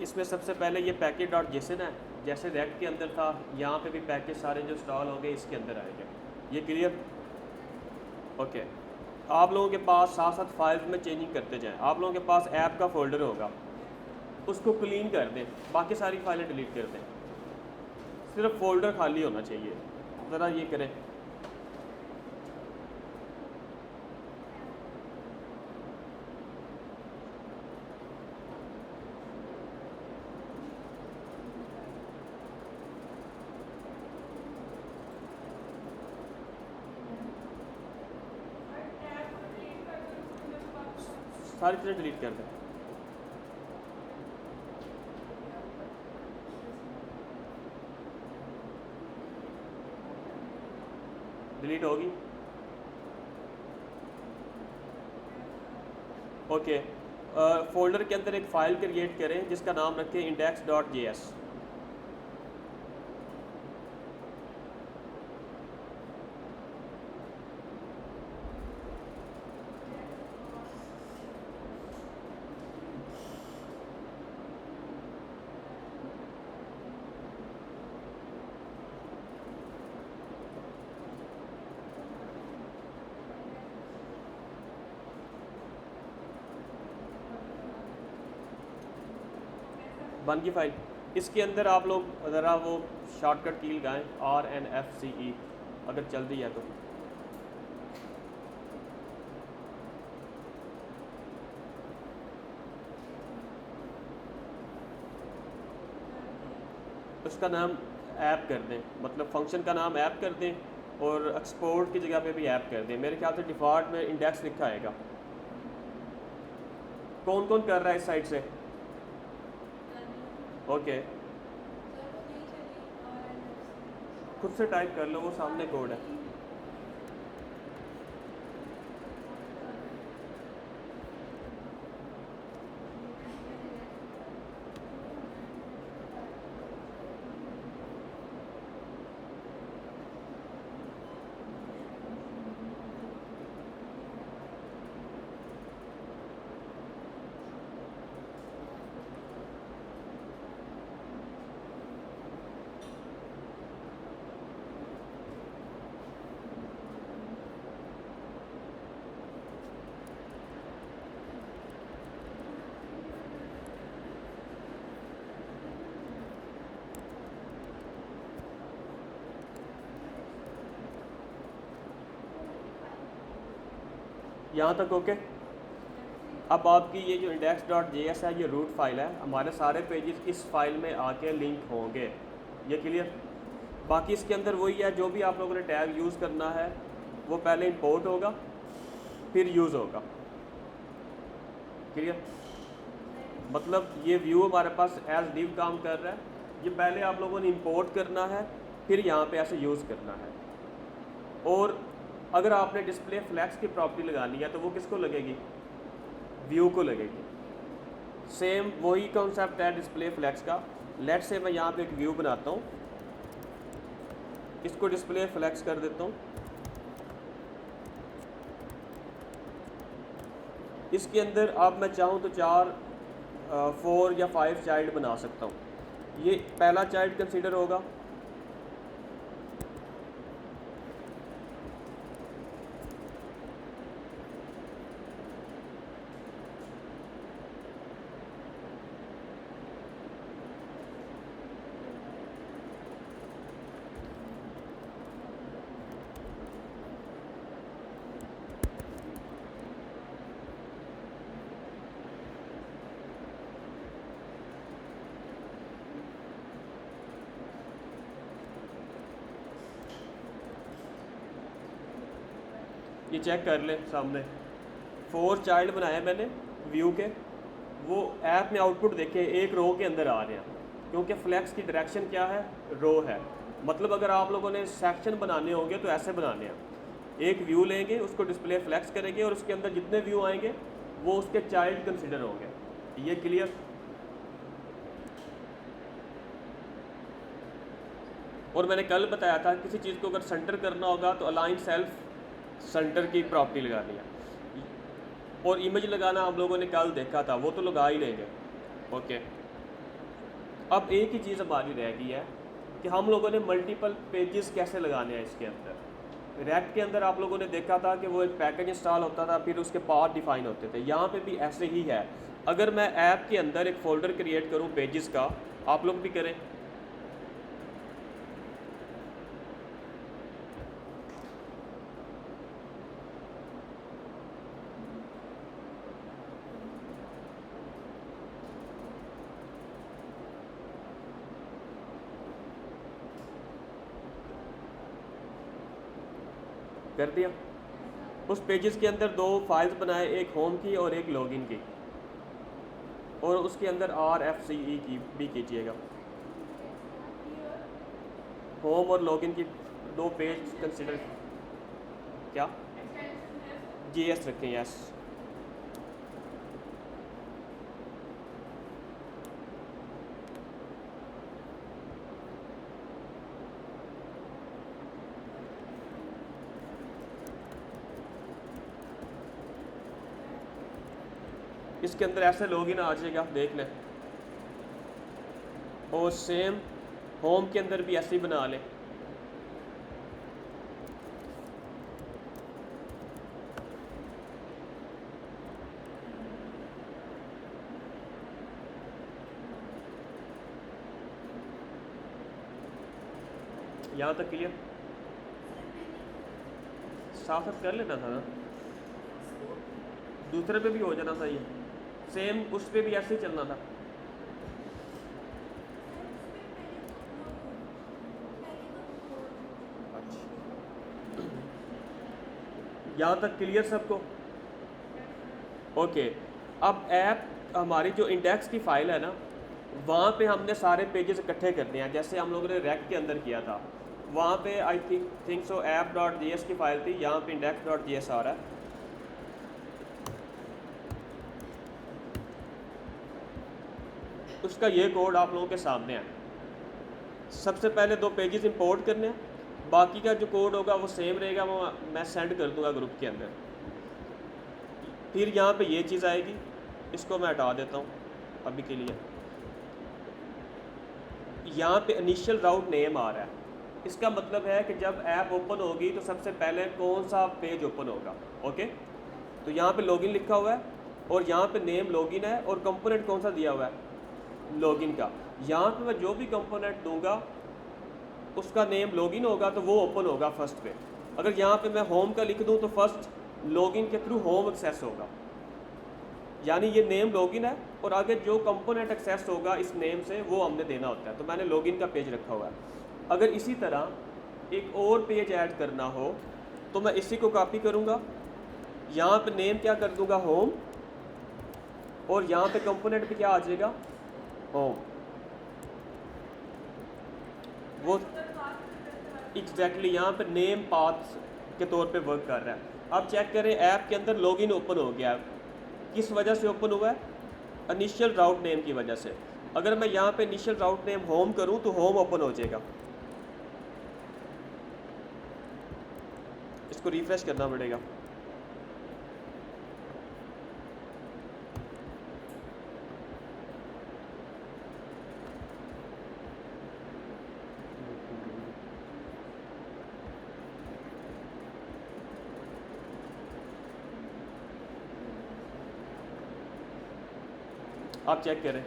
इसमें सबसे पहले ये पैकेज डॉट जेसन है, जैसे रेक्ट के अंदर था, यहाँ पे भी पैकेज सारे जो इंस्टॉल होंगे इसके अंदर आएंगे। ये क्लियर? ओके। आप लोगों के पास साथ साथ फाइल्स में चेंजिंग करते जाएं। आप लोगों के पास ऐप का फोल्डर होगा, उसको क्लीन कर दें, बाकी सारी फाइलें डिलीट कर दें, सिर्फ फोल्डर खाली होना चाहिए। ज़रा ये करें। सारी चीज़ें डिलीट कर दें। डिलीट होगी। ओके। फोल्डर के अंदर एक फ़ाइल क्रिएट करें जिसका नाम रखें index.js। बन की फ़ाइल। इसके अंदर आप लोग ज़रा वो शॉर्टकट की लगाएं RNFCE, अगर चल रही है तो। उसका नाम ऐप कर दें, मतलब फंक्शन का नाम ऐप कर दें, और एक्सपोर्ट की जगह पे भी ऐप कर दें। मेरे ख्याल से डिफ़ॉल्ट में इंडेक्स लिखा आएगा। कौन कौन कर रहा है इस साइड से? ओके, खुद से टाइप कर लो, वो सामने कोड है। यहाँ तक ओके। अब आपकी ये जो index.js है, ये रूट फाइल है, हमारे सारे पेजेस इस फाइल में आके लिंक होंगे। ये क्लियर? बाकी इसके अंदर वही है, जो भी आप लोगों ने टैग यूज़ करना है वो पहले इंपोर्ट होगा फिर यूज़ होगा। क्लियर? मतलब ये व्यू हमारे पास एज डिव काम कर रहा है, ये पहले आप लोगों ने इंपोर्ट करना है, फिर यहाँ पे ऐसे यूज़ करना है। और अगर आपने डिस्प्ले फ्लैक्स की प्रॉपर्टी लगानी है तो वो किसको लगेगी? व्यू को लगेगी। सेम वही कॉन्सेप्ट है डिस्प्ले फ्लैक्स का। लेट से मैं यहाँ पे एक व्यू बनाता हूँ, इसको डिस्प्ले फ्लैक्स कर देता हूँ। इसके अंदर अब मैं चाहूँ तो 4 या 5 चाइल्ड बना सकता हूँ। ये पहला चाइल्ड कंसीडर होगा, ये चेक कर ले सामने 4 चाइल्ड बनाए मैंने व्यू के। वो ऐप में आउटपुट देखे एक रो के अंदर आ रहे हैं, क्योंकि फ्लैक्स की डायरेक्शन क्या है? रो है। मतलब अगर आप लोगों ने सेक्शन बनाने होंगे तो ऐसे बनाने हैं, एक व्यू लेंगे, उसको डिस्प्ले फ्लैक्स करेंगे, और उसके अंदर जितने व्यू आएंगे वो उसके चाइल्ड कंसिडर होंगे। ये क्लियर? और मैंने कल बताया था किसी चीज़ को अगर सेंटर करना होगा तो अलाइन सेल्फ सेंटर की प्रॉपर्टी लगानी है। और इमेज लगाना हम लोगों ने कल देखा था, वो तो लगा ही लेंगे। ओके, अब एक ही चीज़ हमारी रह गई है कि हम लोगों ने मल्टीपल पेजेस कैसे लगाने हैं इसके अंदर। रैक के अंदर आप लोगों ने देखा था कि वो एक पैकेज इंस्टॉल होता था, फिर उसके पाथ डिफाइन होते थे। यहाँ पे भी ऐसे ही है। अगर मैं ऐप के अंदर एक फ़ोल्डर क्रिएट करूँ पेजेस का, आप लोग भी करें, कर दिया। उस पेजेस के अंदर दो फाइल्स बनाए, एक होम की और एक लॉगिन की, और उसके अंदर RFCE की भी कीजिएगा। होम और लॉगिन की दो पेज कंसिडर, क्या JS रखें, यस। इसके अंदर ऐसे लॉगिन आ जाएगा, देख लें। और सेम होम के अंदर भी ऐसे ही बना लें। यहाँ तक क्लियर? साफ साफ कर लेना था ना, दूसरे पे भी हो जाना था, ये सेम उस पे भी ऐसे ही चलना था। यहाँ तक क्लियर सबको? ओके। अब ऐप हमारी जो इंडेक्स की फ़ाइल है ना, वहाँ पे हमने सारे पेजेस इकट्ठे करने हैं, जैसे हम लोगों ने रैक के अंदर किया था। वहाँ पे आई थिंक सो app.js की फ़ाइल थी, यहाँ पे index.js आ रहा है। उसका ये कोड आप लोगों के सामने है। सबसे पहले दो पेजेस इंपोर्ट करने हैं, बाकी का जो कोड होगा वो सेम रहेगा, वो मैं सेंड कर दूंगा ग्रुप के अंदर। फिर यहाँ पे ये चीज़ आएगी, इसको मैं हटा देता हूँ अभी के लिए। यहाँ पे इनिशियल राउट नेम आ रहा है, इसका मतलब है कि जब ऐप ओपन होगी तो सबसे पहले कौन सा पेज ओपन होगा। ओके, तो यहाँ पे लॉगिन लिखा हुआ है और यहाँ पे नेम लॉगिन है और कंपोनेंट कौन सा दिया हुआ है, लॉगिन का। यहाँ पे मैं जो भी कंपोनेंट दूंगा उसका नेम लॉगिन होगा तो वो ओपन होगा फर्स्ट पे। अगर यहाँ पे मैं होम का लिख दूँ तो फर्स्ट लॉगिन के थ्रू होम एक्सेस होगा, यानी ये नेम लॉगिन है और आगे जो कंपोनेंट एक्सेस होगा इस नेम से वो हमने देना होता है। तो मैंने लॉगिन का पेज रखा हुआ है। अगर इसी तरह एक और पेज ऐड करना हो तो मैं इसी को कॉपी करूँगा, यहाँ पे नेम क्या कर दूँगा, होम, और यहाँ पे कंपोनेंट पे क्या आ जाएगा, होम। वो एग्जैक्टली यहाँ पे नेम पाथ के तौर पे वर्क कर रहा है। अब चेक करें, ऐप के अंदर लॉगिन ओपन हो गया, किस वजह से ओपन हुआ है, इनिशियल राउट नेम की वजह से। अगर मैं यहाँ पे इनिशियल राउट नेम होम करूँ तो होम ओपन हो जाएगा। इसको रिफ्रेश करना पड़ेगा। आप चेक करें,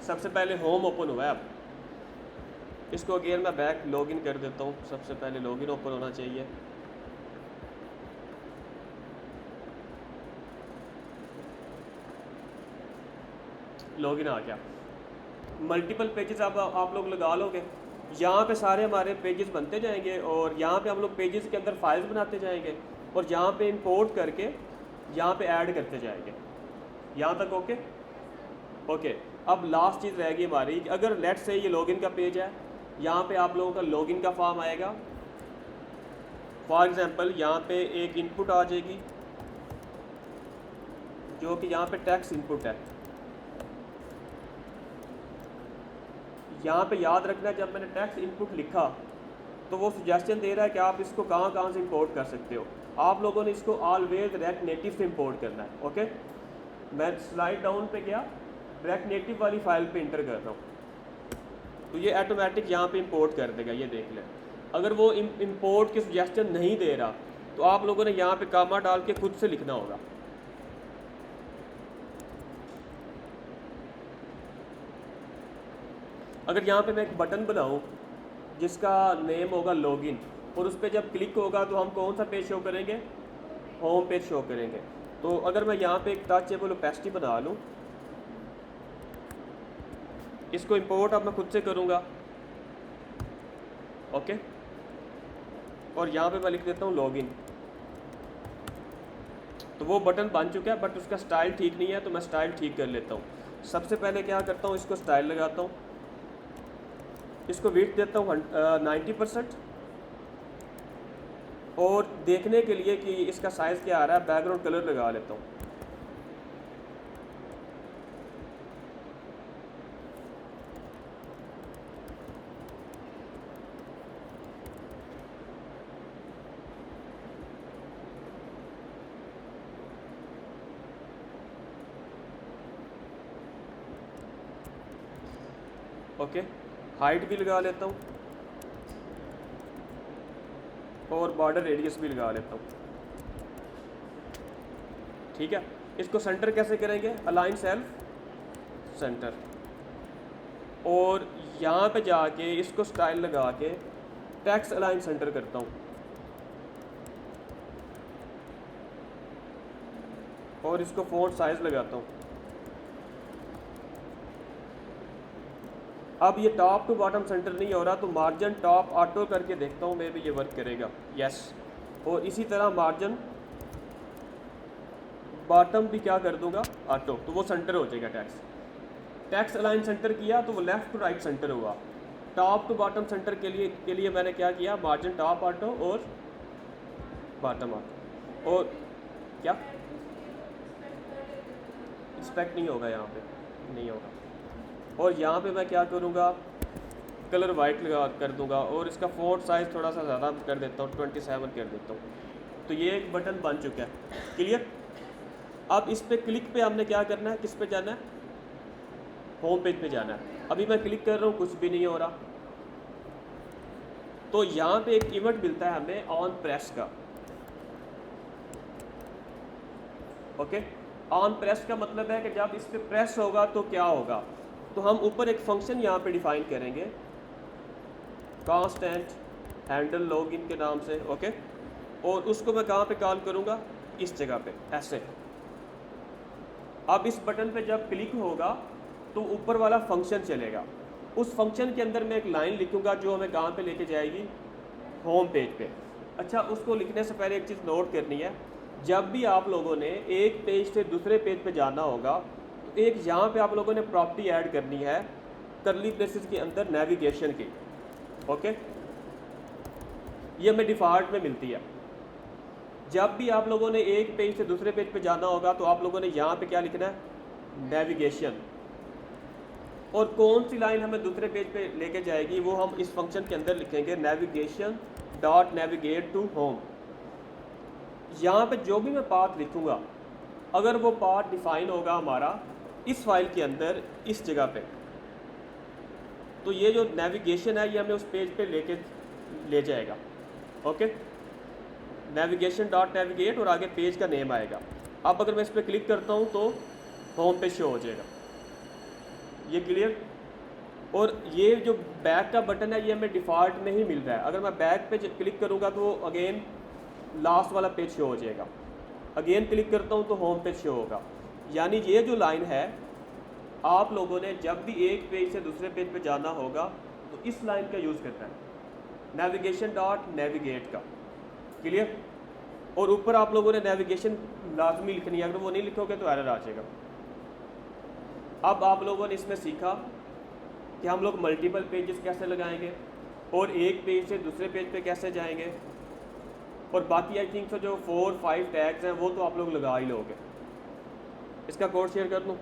सबसे पहले होम ओपन हुआ है। अब इसको अगेन मैं बैक लॉगिन कर देता हूँ। सबसे पहले लॉगिन ओपन होना चाहिए। लॉगिन आ गया। मल्टीपल पेजेस आप लोग लगा लोगे, यहाँ पे सारे हमारे पेजेस बनते जाएंगे और यहाँ पे हम लोग पेजेस के अंदर फाइल्स बनाते जाएंगे और यहाँ पे इंपोर्ट करके यहाँ पे ऐड करते जाएंगे। यहाँ तक ओके? ओके। अब लास्ट चीज़ रहेगी हमारी, अगर लेट से ये लॉगिन का पेज है, यहाँ पे आप लोगों का लॉगिन का फॉर्म आएगा। फॉर एग्जांपल यहाँ पे एक इनपुट आ जाएगी जो कि यहाँ पे टेक्स्ट इनपुट है। यहाँ पे याद रखना, जब मैंने टेक्स्ट इनपुट लिखा तो वो सजेशन दे रहा है कि आप इसको कहाँ से इंपोर्ट कर सकते हो। आप लोगों ने इसको ऑलवेज रिएक्ट नेटिव से इंपोर्ट करना है। ओके, मैं स्लाइड डाउन पे गया, रिएक्ट नेटिव वाली फाइल पे इंटर कर रहा हूँ। तो ये ऑटोमेटिक यहाँ पे इंपोर्ट कर देगा, ये देख लें। अगर वो इंपोर्ट की सजेशन नहीं दे रहा तो आप लोगों ने यहाँ पे कामा डाल के खुद से लिखना होगा। अगर यहाँ पे मैं एक बटन बनाऊँ जिसका नेम होगा लॉगिन, और उस पर जब क्लिक होगा तो हम कौन सा पेज शो करेंगे, होम पेज शो करेंगे। तो अगर मैं यहाँ पे एक टचेबल ओपेसिटी बना लूँ, इसको इंपोर्ट अब मैं खुद से करूँगा, ओके। और यहाँ पे मैं लिख देता हूँ लॉगिन। तो वो बटन बन चुका है, बट उसका स्टाइल ठीक नहीं है, तो मैं स्टाइल ठीक कर लेता हूँ। सबसे पहले क्या करता हूँ, इसको स्टाइल लगाता हूँ, इसको विड्थ देता हूँ 90%, और देखने के लिए कि इसका साइज़ क्या आ रहा है बैकग्राउंड कलर लगा लेता हूँ। ओके, हाइट भी लगा लेता हूँ और बॉर्डर रेडियस भी लगा लेता हूँ, ठीक है। इसको सेंटर कैसे करेंगे, अलाइन सेल्फ सेंटर, और यहाँ पे जाके इसको स्टाइल लगा के टेक्स्ट अलाइन सेंटर करता हूँ, और इसको फ़ॉन्ट साइज़ लगाता हूँ। अब ये टॉप टू बॉटम सेंटर नहीं हो रहा, तो मार्जिन टॉप ऑटो करके देखता हूँ, मे भी ये वर्क करेगा, यस। और इसी तरह मार्जिन बॉटम भी क्या कर दूंगा, ऑटो, तो वो सेंटर हो जाएगा। टेक्स्ट अलाइन सेंटर किया तो वो लेफ़्ट टू राइट सेंटर हुआ। टॉप टू बॉटम सेंटर के लिए मैंने क्या किया, मार्जिन टॉप ऑटो और बॉटम ऑटो, और क्या इंस्पेक्ट नहीं होगा, यहाँ पे नहीं होगा। और यहाँ पे मैं क्या करूँगा, कलर वाइट लगा कर दूँगा, और इसका फ़ॉन्ट साइज़ थोड़ा सा ज़्यादा कर देता हूँ, 27 कर देता हूँ। तो ये एक बटन बन चुका है, क्लियर। अब इस पे क्लिक पे हमने क्या करना है, किस पे जाना है, होम पेज पे जाना है। अभी मैं क्लिक कर रहा हूँ, कुछ भी नहीं हो रहा। तो यहाँ पे एक इवेंट मिलता है हमें ऑन प्रेस का, ओके। ऑन प्रेस का मतलब है कि जब इस पे प्रेस होगा तो क्या होगा, तो हम ऊपर एक फंक्शन यहाँ पे डिफाइन करेंगे कांस्टेंट हैंडल लॉगिन के नाम से, ओके। और उसको मैं कहाँ पे कॉल करूँगा, इस जगह पे, ऐसे। अब इस बटन पे जब क्लिक होगा तो ऊपर वाला फंक्शन चलेगा। उस फंक्शन के अंदर मैं एक लाइन लिखूँगा जो हमें कहाँ पे लेके जाएगी, होम पेज पे। अच्छा, उसको लिखने से पहले एक चीज़ नोट करनी है, जब भी आप लोगों ने एक पेज से दूसरे पेज पे जाना होगा तो एक यहाँ पे आप लोगों ने प्रॉपर्टी ऐड करनी है करली ब्रेसेस के अंदर नेविगेशन की, ओके। ये हमें डिफ़ॉल्ट में मिलती है। जब भी आप लोगों ने एक पेज से दूसरे पेज पे जाना होगा तो आप लोगों ने यहाँ पे क्या लिखना है, नेविगेशन। और कौन सी लाइन हमें दूसरे पेज पे लेके जाएगी वो हम इस फंक्शन के अंदर लिखेंगे, navigation dot navigate to home. यहाँ पे जो भी मैं पाथ लिखूँगा, अगर वो पाथ डिफाइन होगा हमारा इस फाइल के अंदर इस जगह पे, तो ये जो नेविगेशन है ये हमें उस पेज पे ले जाएगा, ओके। नेविगेशन डॉट नेविगेट और आगे पेज का नेम आएगा। अब अगर मैं इस पर क्लिक करता हूँ तो होम पे शो हो जाएगा, ये क्लियर। और ये जो बैक का बटन है ये हमें डिफ़ॉल्ट में ही मिल रहा है। अगर मैं बैक पे क्लिक करूँगा तो अगेन लास्ट वाला पेज शो हो जाएगा, अगेन क्लिक करता हूँ तो होम पेज शो होगा। यानी ये जो लाइन है, आप लोगों ने जब भी एक पेज से दूसरे पेज पे जाना होगा तो इस लाइन का यूज़ करना है, नेविगेशन डॉट नेविगेट का, क्लियर। और ऊपर आप लोगों ने नेविगेशन लाजमी लिखनी है, अगर वो नहीं लिखोगे तो एरर आ जाएगा। अब आप लोगों ने इसमें सीखा कि हम लोग मल्टीपल पेजेस कैसे लगाएंगे और एक पेज से दूसरे पेज पे कैसे जाएंगे, और बाकी आई थिंक तो जो 4-5 टैग्स हैं वो तो आप लोग लगा ही लोगे। इसका कोड शेयर कर दूँ।